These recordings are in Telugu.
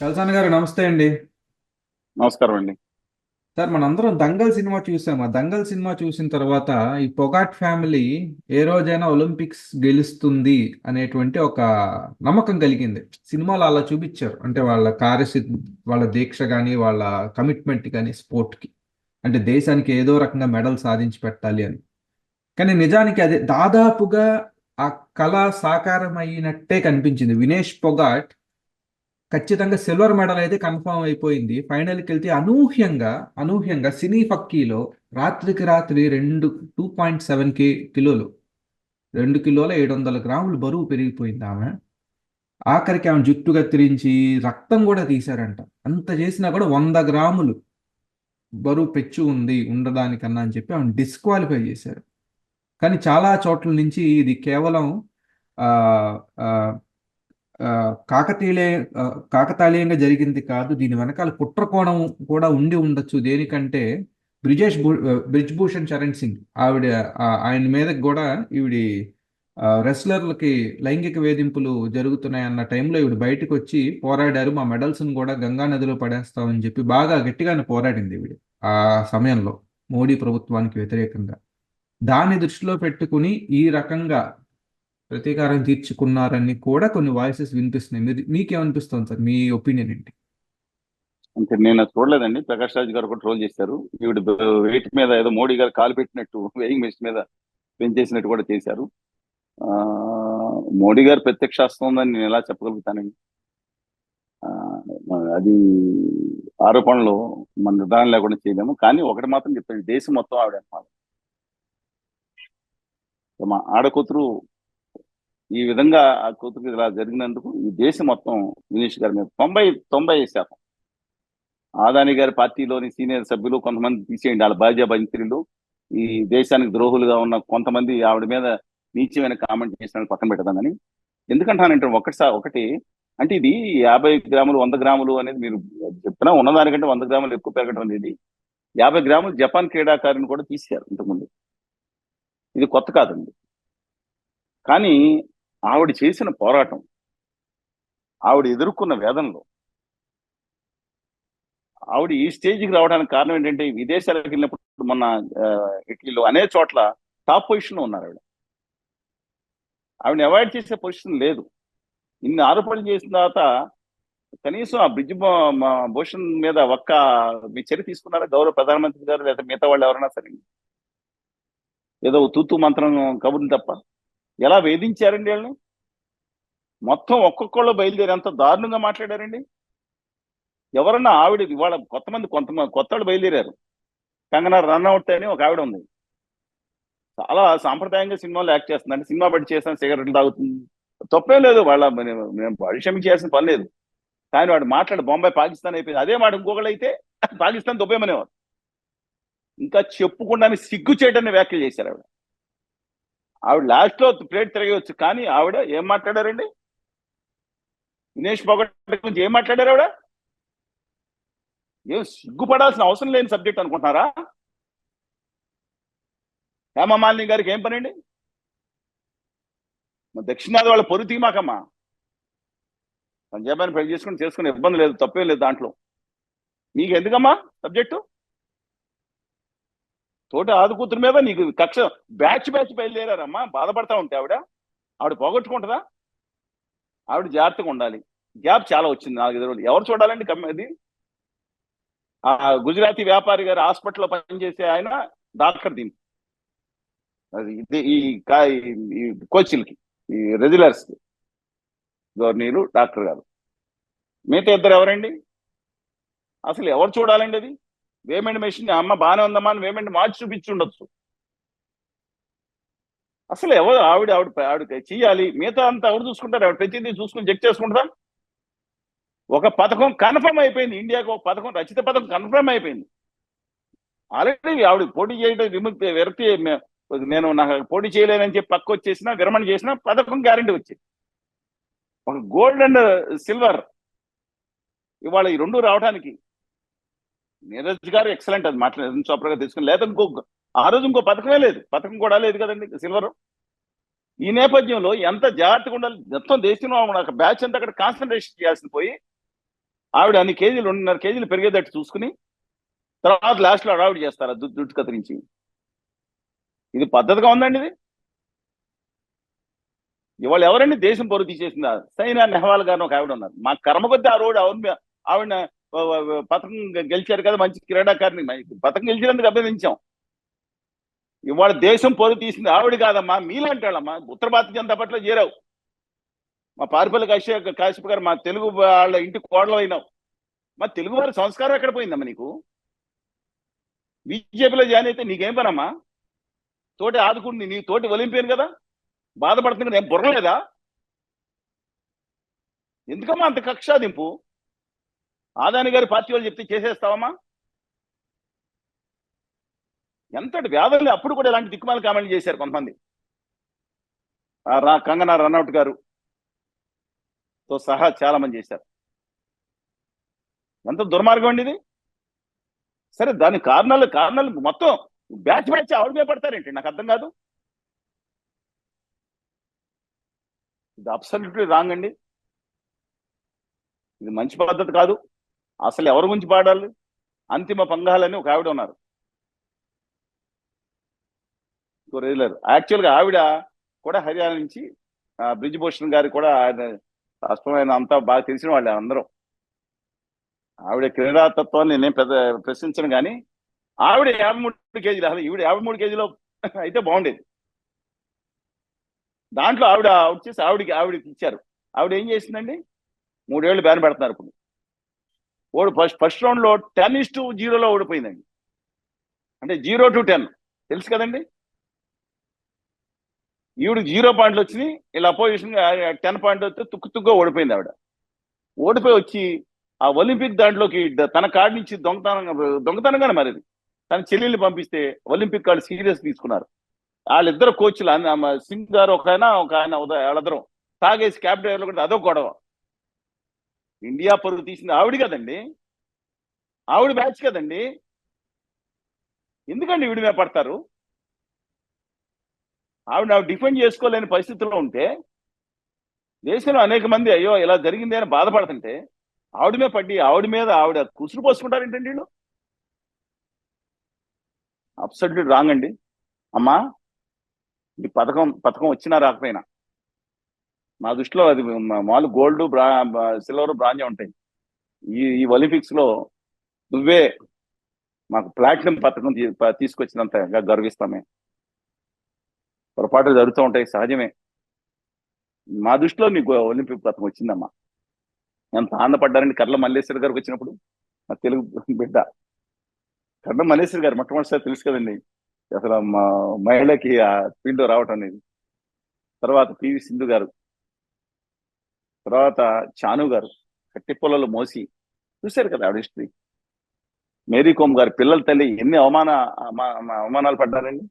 చల్సాని గారు నమస్తే అండి. నమస్కారం అండి. సార్ మనందరం దంగల్ సినిమా చూసాం. ఆ దంగల్ సినిమా చూసిన తర్వాత ఈ పొగాట్ ఫ్యామిలీ ఏ రోజైనా ఒలింపిక్స్ గెలుస్తుంది అనేటువంటి ఒక నమ్మకం కలిగింది. సినిమాలో అలా చూపించారు. అంటే వాళ్ళ వాళ్ళ దీక్ష కానీ వాళ్ళ కమిట్మెంట్ కానీ స్పోర్ట్కి, అంటే దేశానికి ఏదో రకంగా మెడల్ సాధించి పెట్టాలి అని. కానీ నిజానికి అది దాదాపుగా ఆ కళ సాకారం అయినట్టే కనిపించింది. వినేష్ పొగాట్ ఖచ్చితంగా సిల్వర్ మెడల్ అయితే కన్ఫర్మ్ అయిపోయింది. ఫైనల్కి వెళ్తే అనూహ్యంగా సినీ ఫక్కీలో రాత్రికి రాత్రి 2.7 కిలోల 700 గ్రాములు బరువు పెరిగిపోయింది ఆమె. ఆఖరికి ఆమె జుట్టు కత్తిరించి రక్తం కూడా తీశారంట. అంత చేసినా కూడా 100 గ్రాములు బరువు పెచ్చు ఉంది ఉండడానికన్నా అని చెప్పి ఆమె డిస్క్వాలిఫై చేశారు. కానీ చాలా చోట్ల నుంచి ఇది కేవలం ఆ, ఆ, ఆ, కాకతీయ ఆ, కాకతాళీయంగా జరిగింది కాదు, దీని వెనకాల కుట్ర కోణం కూడా ఉండి ఉండొచ్చు. దేనికంటే బ్రిజ్ భూషణ్ చరణ్ సింగ్ ఆవిడ, ఆయన మీద కూడా ఈవిడి రెస్లర్లకి లైంగిక వేధింపులు జరుగుతున్నాయి అన్న టైంలో ఈవిడ బయటకు వచ్చి పోరాడారు. మా మెడల్స్ని కూడా గంగా నదిలో పడేస్తామని చెప్పి బాగా గట్టిగానే పోరాడింది ఈవిడ ఆ సమయంలో, మోడీ ప్రభుత్వానికి వ్యతిరేకంగా. దాన్ని దృష్టిలో పెట్టుకుని ఈ రకంగా ప్రతీకారం తీర్చుకున్నారని కూడా కొన్ని వాయిసెస్ వినిపిస్తున్నాయి. మీకేమనిపిస్తుంది సార్? మీ ఒపీనియన్ ఏంటి? అంటే నేను అది చూడలేదండి. ప్రకాష్ రాజ్ గారు కూడా ట్రోల్ చేశారు. ఈవిడ వెయిట్ మీద ఏదో మోడీ గారు కాలు పెట్టినట్టు వెయింగ్ మెషిన్ మీద పెంచేసినట్టు కూడా చేశారు. ఆ, మోడీ గారు ప్రత్యక్ష ఉందని నేను ఎలా చెప్పగలుగుతానండి? ఆ, అది ఆరోపణలు మన నిర్ధారణ లేకుండా చేయలేము. కానీ ఒకటి మాత్రం చెప్పండి, దేశం మొత్తం ఆవిడ అన్నమాట. మా ఆడకూతురు ఈ విధంగా ఆ కూతురికి ఇలా జరిగినందుకు ఈ దేశం మొత్తం వినీష్ గారి మీద 90-90% ఆదాని గారి పార్టీలోని సీనియర్ సభ్యులు కొంతమంది తీసేయండి, వాళ్ళ భార్య మంత్రులు, ఈ దేశానికి ద్రోహులుగా ఉన్న కొంతమంది ఆవిడ మీద నీచమైన కామెంట్ చేసిన పక్కన పెట్టదామని. ఎందుకంటానంటే ఒకటి అంటే ఇది 50 గ్రాములు 100 గ్రాములు అనేది మీరు చెప్తున్నా, ఉన్నదానికంటే 100 గ్రాములు ఎక్కువ పెరగడం అనేది. 50 గ్రాములు జపాన్ క్రీడాకారుని కూడా తీశారు ఇంతకుముందు. ఇది కొత్త కాదండి. కానీ ఆవిడ చేసిన పోరాటం, ఆవిడ ఎదుర్కొన్న వేదనలు, ఆవిడ ఈ స్టేజ్కి రావడానికి కారణం ఏంటంటే విదేశాలకు వెళ్ళినప్పుడు మొన్న ఇటలీలో అనేక చోట్ల టాప్ పొజిషన్ లో ఉన్నారు ఆవిడ. ఆవిడని అవాయిడ్ చేసే పొజిషన్ లేదు. ఇన్ని ఆరోపణలు చేసిన తర్వాత కనీసం ఆ భూషణ్ మీద మీ చర్య తీసుకున్నారా గౌరవ ప్రధానమంత్రి గారు లేదా మిగతా వాళ్ళు ఎవరైనా సరే? ఏదో తూతూ మంత్రం కబుర్ని తప్ప. ఎలా వేధించారండి వాళ్ళని? మొత్తం ఒక్కొక్కళ్ళు బయలుదేరి ఎంత దారుణంగా మాట్లాడారండి. ఎవరన్నా ఆవిడ ఇవాళ కొంతమంది కొత్త వాళ్ళు బయలుదేరారు. కంగనా రన్అట్ అని ఒక ఆవిడ ఉంది, చాలా సాంప్రదాయంగా సినిమాలో యాక్ట్ చేస్తుంది. అంటే సినిమా బట్టి చేస్తాను, సిగరెట్లు తాగుతుంది, తప్పేం లేదు. మేము పరిశ్రమ చేయాల్సిన పని లేదు. కానీ వాడు మాట్లాడు బొంబాయి పాకిస్తాన్ అయిపోయింది, అదే మాట ఇంకొకళ్ళు అయితే పాకిస్తాన్ తప్పేమనేవారు. ఇంకా చెప్పుకుండానే సిగ్గు చేయడాన్ని వ్యాఖ్యలు చేశారు ఆవిడ. ఆవిడ లాస్ట్ లో ప్లేట్ తిరగవచ్చు, కానీ ఆవిడ ఏం మాట్లాడారండి? వినేష్ పొగట్ గురించి ఏం మాట్లాడారు ఆవిడ? ఏం సిగ్గుపడాల్సిన అవసరం లేని సబ్జెక్ట్ అనుకుంటున్నారా? హేమమాలిని గారికి ఏం పని అండి? దక్షిణాది వాళ్ళ పొరు తీమాకమ్మా. పంజాబాన్ని పెళ్లి చేసుకుని ఇబ్బంది లేదు, తప్పేం లేదు దాంట్లో. నీకు ఎందుకమ్మా సబ్జెక్టు? తోటి ఆదుకూతురు మీద నీకు కక్ష. బ్యాచ్ బయలుదేరారమ్మా, బాధపడతా ఉంటే ఆవిడ పోగొట్టుకుంటుందా? ఆవిడ జాగ్రత్తగా ఉండాలి. గ్యాప్ చాలా వచ్చింది 4-5 రోజులు. ఎవరు చూడాలండి ఇది? ఆ గుజరాతీ వ్యాపారి గారు హాస్పిటల్లో పనిచేసే ఆయన డాక్టర్. దీనికి అది ఈ కోచ్లకి, ఈ రెగ్యులర్స్ గవర్నీలు డాక్టర్ గారు, మిగతా ఇద్దరు ఎవరండి? అసలు ఎవరు చూడాలండి అది? వేమెంట్ మెషిన్ అమ్మ బాగానే ఉందమ్మా అని వేమెంట్ మార్చి చూపించి ఉండొచ్చు. అసలు ఎవరు ఆవిడ చెయ్యాలి. మిగతా అంతా ఎవరు చూసుకుంటారు? ఆవిడ ప్రతిదీ చూసుకుని చెక్ చేసుకుంటారా? ఒక పథకం కన్ఫర్మ్ అయిపోయింది, ఇండియాకు ఒక పథకం, రచిత పథకం కన్ఫర్మ్ అయిపోయింది. ఆల్రెడీ ఆవిడ పోటీ చేయడం విరక్తి, నేను నాకు పోటీ చేయలేనని చెప్పి పక్క వచ్చేసినా, విరమణ చేసినా పథకం గ్యారంటీ వచ్చింది. ఒక గోల్డ్ అండ్ సిల్వర్ ఇవాళ ఈ రెండు రావడానికి నీరజ్ గారు ఎక్సలెంట్, అది మాట్లాడి చొప్పగా తీసుకుని. లేదా ఆ రోజు ఇంకో పథకమే లేదు, పథకం కూడా లేదు కదండి సిల్వర్. ఈ నేపథ్యంలో ఎంత జాగ్రత్తగా ఉండాలి? మొత్తం దేశంలో ఒక బ్యాచ్ అంతా అక్కడ కాన్సన్ట్రేషన్ చేయాల్సింది పోయి ఆవిడ అన్ని కేజీలు 2.5 కేజీలు పెరిగేటట్టు చూసుకుని తర్వాత లాస్ట్లో అడావిడి చేస్తారు జుట్టు కత్తిరించి. ఇది పద్ధతిగా ఉందండి ఇది? ఇవాళ ఎవరండి దేశం పరువు తీసేసిందా? సైనా నెహ్వాల్ గారిని ఒక ఆవిడ ఉన్నారు. మా కర్మ కొద్దీ ఆ రోడ్డు ఆవిడ పథకం గెలిచారు కదా, మంచి క్రీడాకారిని, పథకం గెలిచినందుకు అభినందించాం. ఇవాళ దేశం పరువు తీసింది ఆవిడ కాదమ్మా, మీలాంటి వాళ్ళమ్మా. ఉత్తర భారతీయ జనతా పార్టీలో చేరావు. మా పారిపల్లి కాశ్యప్ గారు మా తెలుగు వాళ్ళ ఇంటి కోడలు అయినావు. మా తెలుగు వారి సంస్కారం ఎక్కడ పోయిందమ్మా నీకు? బీజేపీలో జాయిన్ అయితే నీకేం పనమ్మా? తోటి ఆదుకుంది, నీ తోటి ఒలింపియన్ కదా, బాధపడుతుంది కదా, ఏం బుర్రలేదా? ఎందుకమ్మా అంత కక్షాదింపు? ఆదాని గారి పార్టీ వాళ్ళు చెప్తే చేసేస్తావమ్మా? ఎంతటి వ్యాధుల్ని అప్పుడు కూడా ఇలాంటి దిక్కుమాల కామెంట్ చేశారు కొంతమంది. కంగనా రనౌట్ గారు తో సహా చాలా మంది చేశారు. ఎంత దుర్మార్గం అండి ఇది? సరే, దాని కారణాలు మొత్తం బ్యాచ్ ఆవిడ మీద పడతారేంటి? నాకు అర్థం కాదు. ఇది అబ్సల్యూట్లీ రాంగ్ అండి. ఇది మంచి పద్ధతి కాదు. అసలు ఎవరి గురించి పాడాలి? అంతిమ పంగాలని ఒక ఆవిడ ఉన్నారు, యాక్చువల్గా ఆవిడ కూడా హర్యానా నుంచి. బ్రిజ్భూషణ్ గారి కూడా ఆయన రాష్ట్రమైన అంతా బాగా తెలిసిన వాళ్ళే అందరం. ఆవిడ క్రీడాతత్వాన్ని నేను పెద్ద ప్రశ్నించను, కానీ ఆవిడ 53 కేజీలు, అసలు ఈవిడ 53 కేజీలో అయితే బాగుండేది. దాంట్లో ఆవిడ అవుట్ చేసి ఆవిడకి ఇచ్చారు. ఆవిడ ఏం చేసిందండి? 3 ఏళ్ళు బ్యాన్ పెడుతున్నారు ఇప్పుడు. ఫస్ట్ రౌండ్లో 10-0 ఓడిపోయిందండి. అంటే 0-10 తెలుసు కదండి. ఈవిడ 0 పాయింట్లు వచ్చినాయి, ఇలా అపోజిషన్ 10 పాయింట్లు వస్తే తుక్కుగా ఓడిపోయింది ఆవిడ. ఓడిపోయి వచ్చి ఆ ఒలింపిక్ దాంట్లోకి తన కార్డు నుంచి దొంగతనంగానే మరి తన చెల్లెల్ని పంపిస్తే ఒలింపిక్ కార్డు సీరియస్ తీసుకున్నారు. వాళ్ళిద్దరు కోచ్లు, సింగ్ గారు ఒక ఆయన వాళ్ళిద్దరం తాగేసి క్యాబ్ డ్రైవర్లు కూడా అదో గొడవ. ఇండియా పరుగు తీసింది ఆవిడ కదండి, ఆవిడ బ్యాచ్ కదండి. ఎందుకండి వీడి మీద పడతారు? ఆవిడ డిఫెండ్ చేసుకోలేని పరిస్థితుల్లో ఉంటే, దేశంలో అనేక మంది అయ్యో ఇలా జరిగింది అని బాధపడుతుంటే ఆవిడ మీద పడి ఆవిడ కుసురు పోసుకుంటారు ఏంటండి వీళ్ళు? అబ్సల్యూట్లీ రాంగ్ అండి. అమ్మా, ఈ పథకం వచ్చినా రాకపోయినా మా దృష్టిలో అది మామూలు గోల్డ్, సిల్వర్, బ్రాంజ్ ఉంటాయి. ఈ ఒలింపిక్స్ లో నువ్వే మాకు ప్లాటినం పథకం తీసుకొచ్చినంతగా గర్విస్తామే. పొరపాట్లు జరుగుతూ ఉంటాయి, సహజమే. మా దృష్టిలో నీకు ఒలింపిక్ పథకం వచ్చిందమ్మా. ఎంత ఆనందపడ్డారండి కర్ల మల్లేశ్వర్ గారికి వచ్చినప్పుడు. మా తెలుగు బిడ్డ కర్ల మల్లేశ్వర్ గారు మొట్టమొదటిసారి తెలుసు కదండి అసలు మా మహిళకి ఆ ఫీల్డ్ రావటం అనేది. తర్వాత పివి సింధు గారు, తర్వాత చాను గారు కట్టి పొలాలు మోసి చూశారు కదా ఆవిడ హిస్టరీ. మేరీ కోమ్ గారి పిల్లల తల్లి ఎన్ని అవమానాలు పడ్డారండి.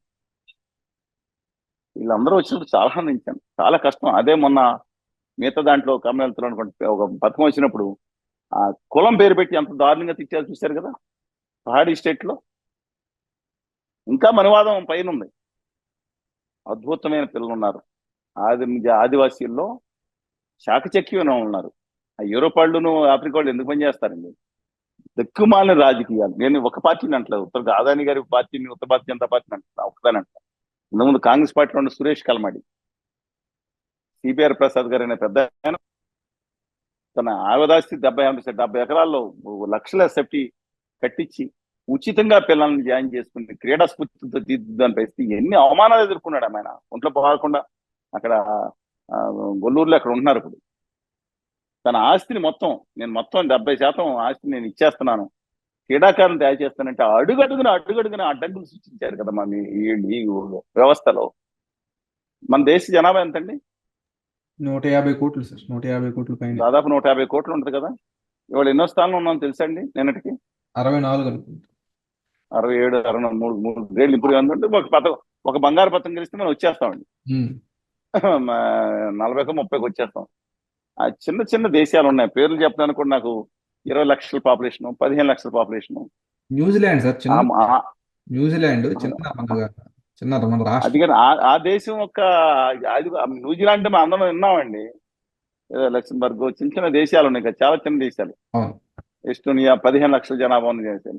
వీళ్ళందరూ వచ్చినప్పుడు చాలా ఆనందించాను. చాలా కష్టం. అదే మొన్న మిగతా దాంట్లో కామన్వెల్త్ అనుకుంటే ఒక పథకం వచ్చినప్పుడు ఆ కులం పేరు పెట్టి ఎంత దారుణంగా తిట్టారు చూశారు కదా పహాడీ స్టేట్ లో. ఇంకా మనవాదం పైన ఉంది. అద్భుతమైన పిల్లలు ఉన్నారు. ఆదివాసీల్లో శాఖచక్యమైన ఉన్నారు. ఆ యూరోప్ వాళ్ళను ఆఫ్రికా వాళ్ళు ఎందుకు పనిచేస్తారండి? దిక్కుమాలిన రాజకీయాలు. నేను ఒక పార్టీని అంటలేదు, ఆదాని గారి పార్టీని, ఉత్తర భారతీయ జనతా పార్టీని అంటున్నా, ఒకదాని అంట. ఇంతకుముందు కాంగ్రెస్ పార్టీలో ఉన్న సురేష్ కల్మాడి, సిపిఆర్ ప్రసాద్ గారు అనే పెద్ద ఆయన తన ఆవదాస్తి 70 ఎకరాల్లో లక్షల సెఫ్టీ కట్టించి ఉచితంగా పిల్లల్ని జాయిన్ చేసుకుని క్రీడా స్ఫూర్తితో తీర్చిదాని పరిస్థితి ఎన్ని అవమానాలు ఎదుర్కొన్నాడు ఆయన. ఒంట్లో పోకుండా అక్కడ గొల్లూరులో అక్కడ ఉంటున్నారు. ఇప్పుడు తన ఆస్తిని నేను మొత్తం 70% ఆస్తిని నేను ఇచ్చేస్తున్నాను, క్రీడాకారులను తయారు చేస్తానంటే అడుగడుగున అడ్డంకులు సృష్టించారు కదా మన ఈ వ్యవస్థలో. మన దేశ జనాభా ఎంతండి? 150 కోట్లు సార్. 150 కోట్ల పైన, దాదాపు 150 కోట్లు ఉంటుంది కదా. ఇవాళ ఎన్నో స్థానంలో ఉన్నాం తెలుసా అండి? నిన్నటికి 64 అనుకుంటా, 67, 63, 3 గ్రేడ్లు ఇంప్రూవ్ అంటే ఒక బంగారు పథకం గెలిస్తే మనం వచ్చేస్తామండి. 40కో 30కో వచ్చేస్తాం. ఆ చిన్న దేశాలు ఉన్నాయి, పేర్లు చెప్పడానికి కూడా నాకు 20 లక్షల పాపులేషన్, 15 లక్షల పాపులేషన్. న్యూజిలాండ్ సార్, న్యూజిలాండ్ చిన్న మన రాష్ట్రం. అది కానీ ఆ దేశం న్యూజిలాండ్ మనం అందరం విన్నామండి. లక్సెంబర్గ్ చిన్న దేశాలు ఉన్నాయి కదా, చాలా చిన్న దేశాలు. ఎస్టోనియా 15 లక్షల జనాభా ఉన్న దేశం.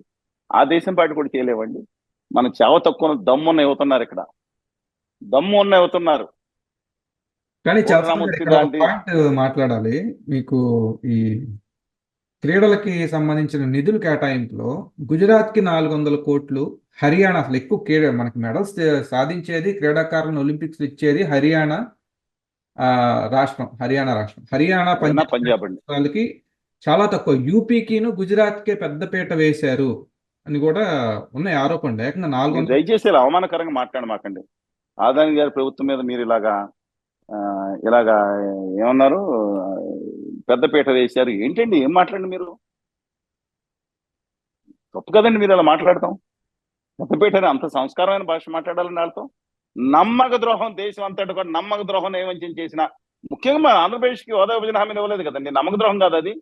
ఆ దేశం పాటు కూడా చేయలేవండి. మన చావ తక్కువ దమ్మున్న యువతున్నారు ఇక్కడ, దమ్ము ఉన్న యువతున్నారు. కానీ కోట చలసాని గారు రామూర్తి ఇక్కడ ఒక లాంటి పాయింట్ మాట్లాడాలి. మీకు ఈ క్రీడలకి సంబంధించిన నిధుల కేటాయింపులో గుజరాత్కి 400 కోట్లు, హర్యానా అసలు ఎక్కువ మనకి మెడల్స్ సాధించేది, క్రీడాకారులను ఒలింపిక్స్ ఇచ్చేది హర్యానా రాష్ట్రం. హర్యానా అయినా పంజాబ్ పంజాబ్ అండి. రాష్ట్రాలకి చాలా తక్కువ. యూపీకిను గుజరాత్కే పెద్దపీట వేశారు అని కూడా ఉన్నాయి ఆరోపణలు. ఏకంగా మీరు 400. దయచేసి ఇలా అవమానకరంగా మాట్లాడమాకండి. ఆదాని గారి ప్రభుత్వం మీద మీరు ఇలాగా ఇలాగా ఏమన్నారు, పెద్దపీట వేశారు ఏంటండి? ఏం మాట్లాడండి మీరు? తప్పు కదండి మీరు ఇలా మాట్లాడతాం. పెద్దపీట అంత సంస్కారమైన భాష మాట్లాడాలని వాళ్ళతో. నమ్మక ద్రోహం, దేశం అంతటి కూడా నమ్మక ద్రోహం ఏమంచి చేసిన, ముఖ్యంగా మన ఆంధ్రప్రదేశ్కి హోదా విభజన హామీని ఇవ్వలేదు కదండి. నమ్మక ద్రోహం కాదు అది.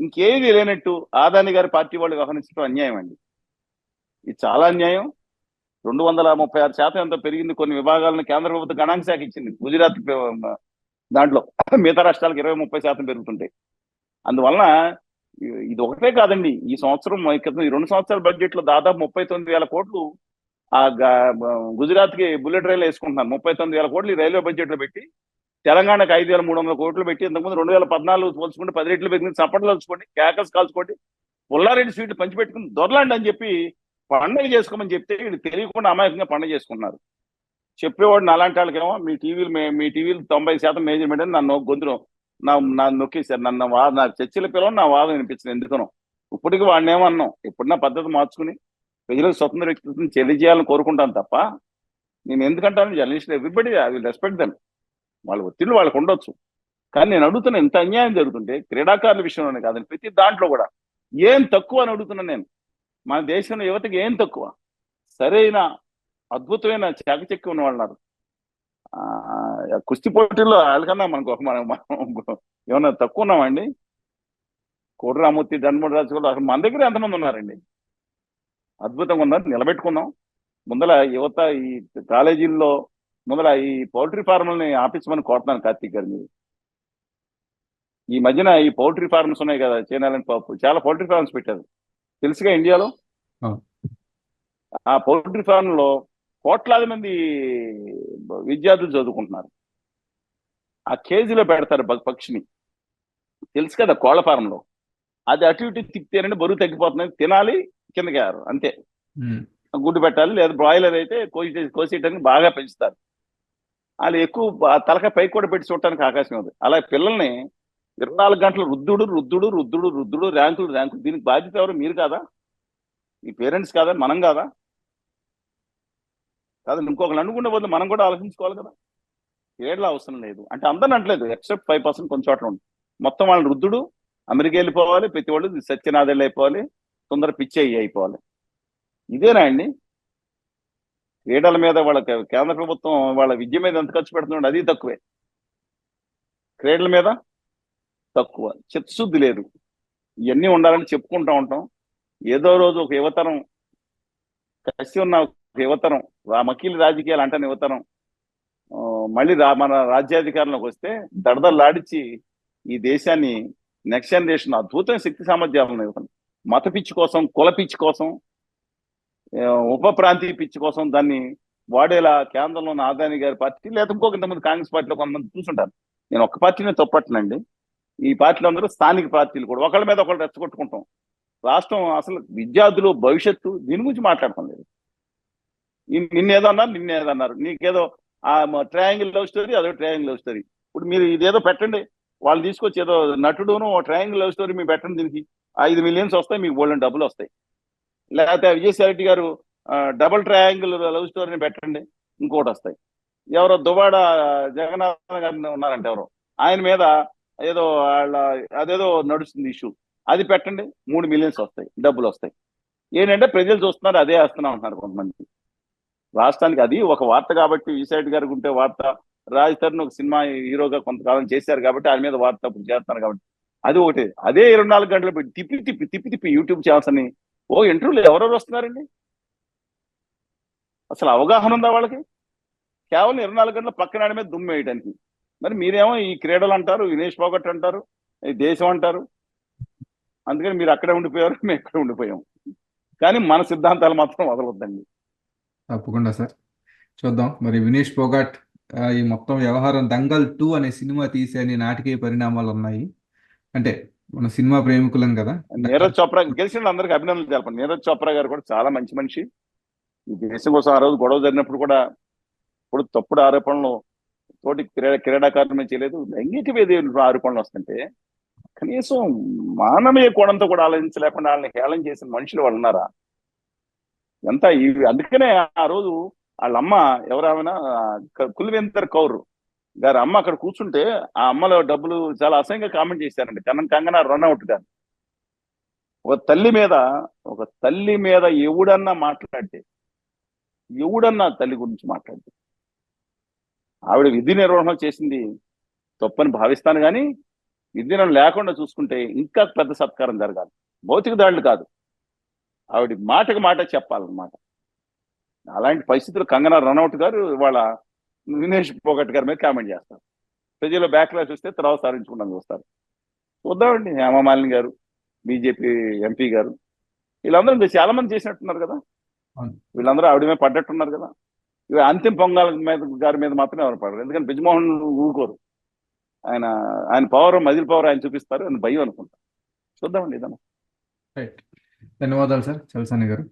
ఇంకేది లేనట్టు ఆదాని గారి పార్టీ వాళ్ళు వ్యవహరించడం అన్యాయం అండి. ఇది చాలా అన్యాయం. 236% ఎంతో పెరిగింది. కొన్ని విభాగాలను కేంద్ర ప్రభుత్వం గణాంక శాఖ ఇచ్చింది. గుజరాత్ దాంట్లో మిగతా రాష్ట్రాలకు 20-30% పెరుగుతుంటాయి. అందువలన ఇది ఒకటే కాదండి. ఈ సంవత్సరం ఈ 2 సంవత్సరాల బడ్జెట్ లో దాదాపు 39,000 కోట్లు ఆ గుజరాత్ కి బుల్లెట్ రైలు వేసుకుంటున్నారు. 39,000 కోట్లు ఈ రైల్వే బడ్జెట్ లో పెట్టి, తెలంగాణకు 5,300 కోట్లు పెట్టి, ఇంతకుముందు 2014 పోల్చుకుంటే 10 రెట్లు పెరిగింది. చప్పట్లు కలుసుకోండి, క్యాకర్స్ కాల్చుకోండి, పుల్లారెడ్డి స్వీట్లు పంచిపెట్టుకుని దొరలండి అని చెప్పి పండగ చేసుకోమని చెప్తే వీళ్ళు తెలియకుండా అమాయకంగా పండగ చేసుకుంటున్నారు. చెప్పేవాడు నాలాంటి వాళ్ళకేమో మీ టీవీలు 90% మేజర్మెంట్ అని నన్ను గొంతును నా నొక్కేశారు. నా చర్చల పిల్లలు నా వాదం వినిపించింది ఎందుకనో. ఇప్పటికీ వాడిని ఏమన్నాం, ఎప్పుడన్నా పద్ధతి మార్చుకుని ప్రజలకు స్వతంత్ర వ్యక్తిత్వం తెలియజేయాలని కోరుకుంటాను తప్ప నేను ఎందుకంటాను, journalist everybody I will respect them. వాళ్ళ ఒత్తిళ్ళు వాళ్ళకు ఉండొచ్చు. కానీ నేను అడుగుతున్నా, ఎంత అన్యాయం జరుగుతుంటే క్రీడాకారుల విషయంలోనే కాదని ప్రతి దాంట్లో కూడా ఏం తక్కువ అని అడుగుతున్నాను నేను. మన దేశంలో యువతకి ఏం తక్కువ? సరైన అద్భుతమైన చాకచక్యం ఉన్న వాళ్ళు ఉన్నారు. కుస్తీ పోటీల్లో వాళ్ళకన్నా మనం ఏమన్నా తక్కువ ఉన్నామండి? కోట రామూర్తి, దండమూడి రాజు కూడా అసలు మన దగ్గర ఎంతమంది ఉన్నారండి? అద్భుతంగా ఉన్నారు. నిలబెట్టుకుందాం. ముందల యువత ఈ కాలేజీల్లో ముందల ఈ పౌల్ట్రీ ఫార్ములని ఆపించమని కోరుతున్నాను కార్తీక్ గారు. మీరు ఈ మధ్యన ఈ పౌల్ట్రీ ఫార్మ్స్ ఉన్నాయి కదా, చైనాలని చాలా పౌల్ట్రీ ఫార్మ్స్ పెట్టారు తెలుసుగా ఇండియాలో. ఆ పౌల్ట్రీ ఫార్మ్ లో కోట్లాది మంది విద్యార్థులు చదువుకుంటున్నారు. ఆ కేజీలో పెడతారు పక్షిని, తెలుసు కదా. కోళ్ల ఫారంలో అది అటు ఇటు తిప్పితేనండి బరువు తగ్గిపోతున్నాయి. తినాలి, కిందకి ఆరు అంతే. గుడ్డు పెట్టాలి, లేదా బ్రాయిలర్ అయితే కోసేయటానికి బాగా పెంచుతారు. వాళ్ళు ఎక్కువ తలకాయ పైకి కూడా పెట్టి చూడటానికి ఆకాశం ఉంది. అలా పిల్లల్ని 24 గంటలు రుద్దుడు, ర్యాంకులు. దీనికి బాధ్యత ఎవరు? మీరు కాదా? మీ పేరెంట్స్ కాదా? మనం కాదా? ఇంకొకరు అనుకునే బదులు మనం కూడా ఆలోచించుకోవాలి కదా. ఏడ్ల అవసరం లేదు అంటే అందరిని అంటలేదు, ఎక్సెప్ట్ 5% కొంచెం చోట్ల ఉంది. మొత్తం వాళ్ళని రుద్దుడు, అమెరికా వెళ్ళిపోవాలి, ప్రతి వాళ్ళు సత్యనాథేళ్ళు అయిపోవాలి, తొందర పిచ్చి అయిపోవాలి. ఇదేనా అండి? క్రీడల మీద వాళ్ళ కేంద్ర ప్రభుత్వం వాళ్ళ విద్య మీద ఎంత ఖర్చు పెడుతున్నాడు? అది తక్కువే. క్రీడల మీద తక్కువ, చిత్తశుద్ధి లేదు. ఇవన్నీ ఉండాలని చెప్పుకుంటూ ఉంటాం. ఏదో రోజు ఒక యువతరం, కసి ఉన్న యువతరం, మకీలి రాజకీయాలు అంటాను యువతరం మళ్ళీ మన రాజ్యాధికారంలోకి వస్తే దడదలాడిచి ఈ దేశాన్ని నెక్స్ట్ జనరేషన్ అద్భుతమైన శక్తి సామర్థ్యాలను యువతను మత పిచ్చి కోసం, కుల పిచ్చి కోసం, ఉప ప్రాంతీయ పిచ్చి కోసం దాన్ని వాడేలా కేంద్రంలో ఉన్న ఆదాని గారి పార్టీ లేదా ఇంకొక ఇంతమంది కాంగ్రెస్ పార్టీలో కొంతమంది చూసుంటారు. నేను ఒక్క పార్టీనే తప్పట్నండి. ఈ పార్టీలో అందరూ స్థానిక పార్టీలు కూడా ఒకళ్ళ మీద ఒకళ్ళు రెచ్చగొట్టుకుంటాం. రాష్ట్రం అసలు విద్యార్థులు భవిష్యత్తు దీని గురించి మాట్లాడటం లేదు. నిన్నేదన్నారు నీకేదో ట్రయాంగిల్ లవ్ స్టోరీ, అదో ట్రయాంగిల్ లవ్ స్టోరీ. ఇప్పుడు మీరు ఇదేదో పెట్టండి, వాళ్ళు తీసుకొచ్చి ఏదో నటుడును ట్రయాంగిల్ లవ్ స్టోరీ మీరు పెట్టండి, దీనికి 5 మిలియన్స్ వస్తాయి, మీకు బోల్డెన్ డబ్బులు వస్తాయి. లేకపోతే విజయసాయి రెడ్డి గారు డబుల్ ట్రయాంగిల్ లవ్ స్టోరీని పెట్టండి, ఇంకోటి వస్తాయి. ఎవరో దువాడ జగన్నాథ్ గారు ఉన్నారంటే ఎవరో, ఆయన మీద ఏదో అదేదో నడుస్తుంది ఇష్యూ, అది పెట్టండి, 3 మిలియన్స్ వస్తాయి, డబ్బులు వస్తాయి. ఏంటంటే ప్రజలు చూస్తున్నారు, అదే వేస్తున్నా ఉంటున్నారు కొంతమంది. రాష్ట్రానికి అది ఒక వార్త కాబట్టి విజయసాయి గారికి ఉంటే వార్త, రాజ్ తరుణ్ ఒక సినిమా హీరోగా కొంతకాలం చేశారు కాబట్టి ఆయన మీద వార్త ఇప్పుడు చేస్తున్నారు కాబట్టి అది ఒకటి. అదే 24 గంటలు పెట్టి తిప్పి యూట్యూబ్ ఛానల్స్ అని ఇంటర్వ్యూలు ఎవరెవరు వస్తున్నారండి? అసలు అవగాహన ఉందా వాళ్ళకి? కేవలం 24 గంటల పక్కన మీద దుమ్ము వేయడానికి. మరి మీరేమో ఈ క్రీడలు అంటారు, వినేష్ పోగట్ అంటారు, ఈ దేశం అంటారు. అందుకని మీరు అక్కడే ఉండిపోయారు, మేము ఇక్కడే ఉండిపోయాం. కానీ మన సిద్ధాంతాలు మాత్రం వదలొద్దండి. తప్పకుండా సార్. చూద్దాం మరి వినేష్ పోగాట్ ఈ మొత్తం వ్యవహారం దంగల్ 2 అనే సినిమా తీసే అన్ని నాటకీయ పరిణామాలు ఉన్నాయి. అంటే మన సినిమా ప్రేమికులం కదా. నీరజ్ చోప్రా గెలిచిన అందరికీ అభినందనలు తెలపండి. నీరజ్ చోప్రా గారు కూడా చాలా మంచి మనిషి. ఈ దేశం కోసం ఆ రోజు గొడవ జరిగినప్పుడు కూడా ఇప్పుడు తప్పుడు ఆరోపణలు తోటి క్రీడాకారుల మీద చేయలేదు, లైంగిక వేదిక ఆరోపణలు వస్తుంటే కనీసం మానవీయ కోణంతో కూడా ఆలోచించలేకుండా వాళ్ళని హేళన చేసిన మనుషులు వాళ్ళు ఉన్నారా? ఎంత ఇవి. అందుకనే ఆ రోజు వాళ్ళ అమ్మ ఎవరైనా కుల్వేందర్ కౌర్ గారి అమ్మ అక్కడ కూర్చుంటే ఆ అమ్మలో డబ్బులు చాలా అసహ్యంగా కామెంట్ చేశారండి. కంగనా రన్అవుట్ గారు ఒక తల్లి మీద ఎవడన్నా తల్లి గురించి మాట్లాడితే ఆవిడ విధి నిర్వహణ చేసింది తప్పని భావిస్తాను, కానీ విధి నిర్వహణ లేకుండా చూసుకుంటే ఇంకా పెద్ద సత్కారం జరగాలి. భౌతిక దాడులు కాదు, ఆవిడ మాటకు మాట చెప్పాలన్నమాట. అలాంటి పరిస్థితులు కంగనా రనౌట్ గారు ఇవాళ వినేష్ పోగట్ గారి మీద కామెంట్ చేస్తారు. ప్రజలు బ్యాక్లాష్ వస్తే తర్వాత సాధించుకుంటాను చూస్తారు. చూద్దామండి. హేమమాలిని గారు, బీజేపీ ఎంపీ గారు, వీళ్ళందరూ ఇంకా చాలా మంది చేసినట్టున్నారు కదా. వీళ్ళందరూ ఆవిడ మీద పడ్డట్టున్నారు కదా. ఇవి అంతిమ పొంగాల మీద గారి మీద మాత్రమే ఎవరు పడరు. ఎందుకంటే బ్రిజ్మోహన్ ఊరుకోరు. ఆయన పవర్, మజిల్ పవర్ ఆయన చూపిస్తారు అని భయం అనుకుంటా. చూద్దామండి ఇదన్నా. రైట్. ధన్యవాదాలు సార్ చలసాని గారు.